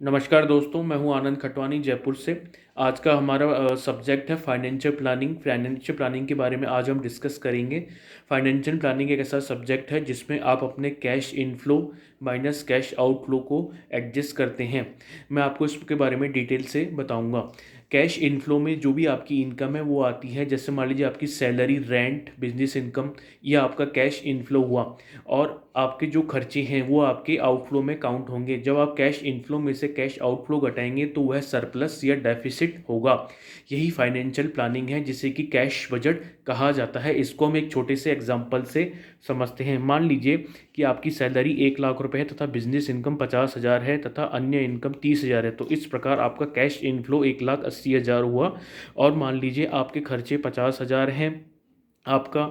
नमस्कार दोस्तों, मैं हूं आनंद खटवानी जयपुर से। आज का हमारा सब्जेक्ट है फाइनेंशियल प्लानिंग। फाइनेंशियल प्लानिंग के बारे में आज हम डिस्कस करेंगे। फाइनेंशियल प्लानिंग एक ऐसा सब्जेक्ट है जिसमें आप अपने cash inflow minus cash outflow को एडजस्ट करते हैं। मैं आपको इसके बारे में डिटेल से बताऊंगा। कैश इनफ्लो में जो भी आपकी इनकम है वो आती है, जैसे मान लीजिए आपकी सैलरी, रेंट, बिजनेस इनकम, या आपका कैश इनफ्लो हुआ, और आपके जो खर्चे हैं वो आपके आउटफ्लो में काउंट होंगे। जब आप कैश इनफ्लो में से कैश आउटफ्लो घटाएंगे तो वह सरप्लस या डेफिसिट होगा। यही फाइनेंशियल प्लानिंग है जिसे कि कैश बजट कहा जाता है। इसको हम एक छोटे से एग्जांपल से समझते हैं। मान लीजिए कि आपकी सैलरी 1 लाख रुपए है तथा बिजनेस इनकम 50,000 है तथा अन्य इनकम 30,000 है। तो इस प्रकार आपका कैश इनफ्लो 1,80,000 हुआ। और मान लीजिए आपके खर्चे 50,000 हैं, आपका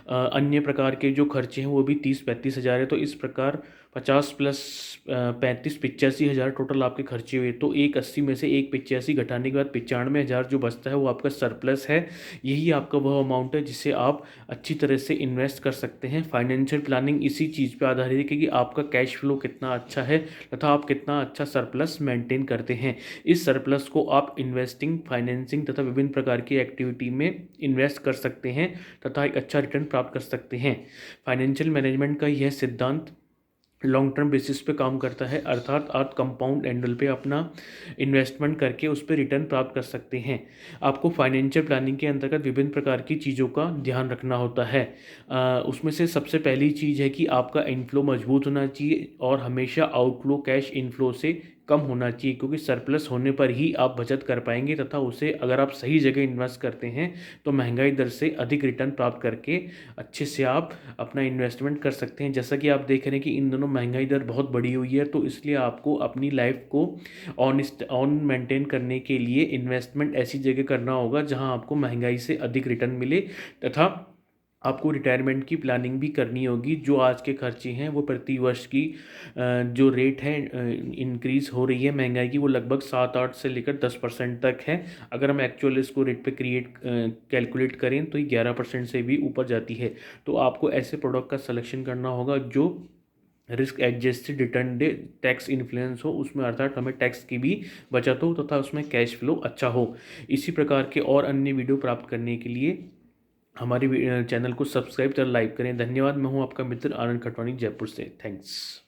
अन्य प्रकार के जो खर्चे हैं वो भी 30-35 हज़ार है। तो इस प्रकार 50 प्लस 35 85 हज़ार टोटल आपके खर्चे हुए। तो 180 में से 185 घटाने के बाद 95 हज़ार जो बचता है वो आपका सरप्लस है। यही आपका वह अमाउंट है जिसे आप अच्छी तरह से इन्वेस्ट कर सकते हैं। फाइनेंशियल प्लानिंग इसी चीज़ पे आधारित है कि आपका कैश फ्लो कितना अच्छा है तथा आप कितना अच्छा सरप्लस मेंटेन करते हैं। इस सरप्लस को आप इन्वेस्टिंग, फाइनेंसिंग तथा विभिन्न प्रकार की एक्टिविटी में इन्वेस्ट कर सकते हैं तथा एक अच्छा रिटर्न प्राप्त कर सकते हैं। फाइनेंशियल मैनेजमेंट का यह सिद्धांत लॉन्ग टर्म बेसिस पे काम करता है, अर्थात आप कंपाउंड एंगल पे अपना इन्वेस्टमेंट करके उस पर रिटर्न प्राप्त कर सकते हैं। आपको फाइनेंशियल प्लानिंग के अंतर्गत विभिन्न प्रकार की चीज़ों का ध्यान रखना होता है। उसमें से सबसे पहली चीज़ है कि आपका इनफ्लो मजबूत होना चाहिए और हमेशा आउटफ्लो कैश इनफ्लो से कम होना चाहिए, क्योंकि सरप्लस होने पर ही आप बचत कर पाएंगे तथा उसे अगर आप सही जगह इन्वेस्ट करते हैं तो महंगाई दर से अधिक रिटर्न प्राप्त करके अच्छे से आप अपना इन्वेस्टमेंट कर सकते हैं। जैसा कि आप देख रहे हैं कि इन दोनों महंगाई दर बहुत बढ़ी हुई है, तो इसलिए आपको अपनी लाइफ को ऑन मेंटेन करने के लिए इन्वेस्टमेंट ऐसी जगह करना होगा जहां आपको महंगाई से अधिक रिटर्न मिले, तथा आपको रिटायरमेंट की प्लानिंग भी करनी होगी। जो आज के खर्चे हैं वो प्रति वर्ष की जो रेट है इंक्रीज़ हो रही है महंगाई की, वो लगभग 7-8 से लेकर 10% तक है। अगर हम एक्चुअल इसको रेट पे कैलकुलेट करें तो ये 11% से भी ऊपर जाती है। तो आपको ऐसे प्रोडक्ट का सिलेक्शन करना होगा जो रिस्क एडजस्टेड रिटर्न दे, टैक्स इन्फ्लुएंस हो उसमें, अर्थात हमें टैक्स की भी बचत हो तथा उसमें कैश फ्लो अच्छा हो। इसी प्रकार के और अन्य वीडियो प्राप्त करने के लिए हमारे चैनल को सब्सक्राइब तथा लाइक करें। धन्यवाद। मैं हूं आपका मित्र आनंद खटवानी जयपुर से। थैंक्स।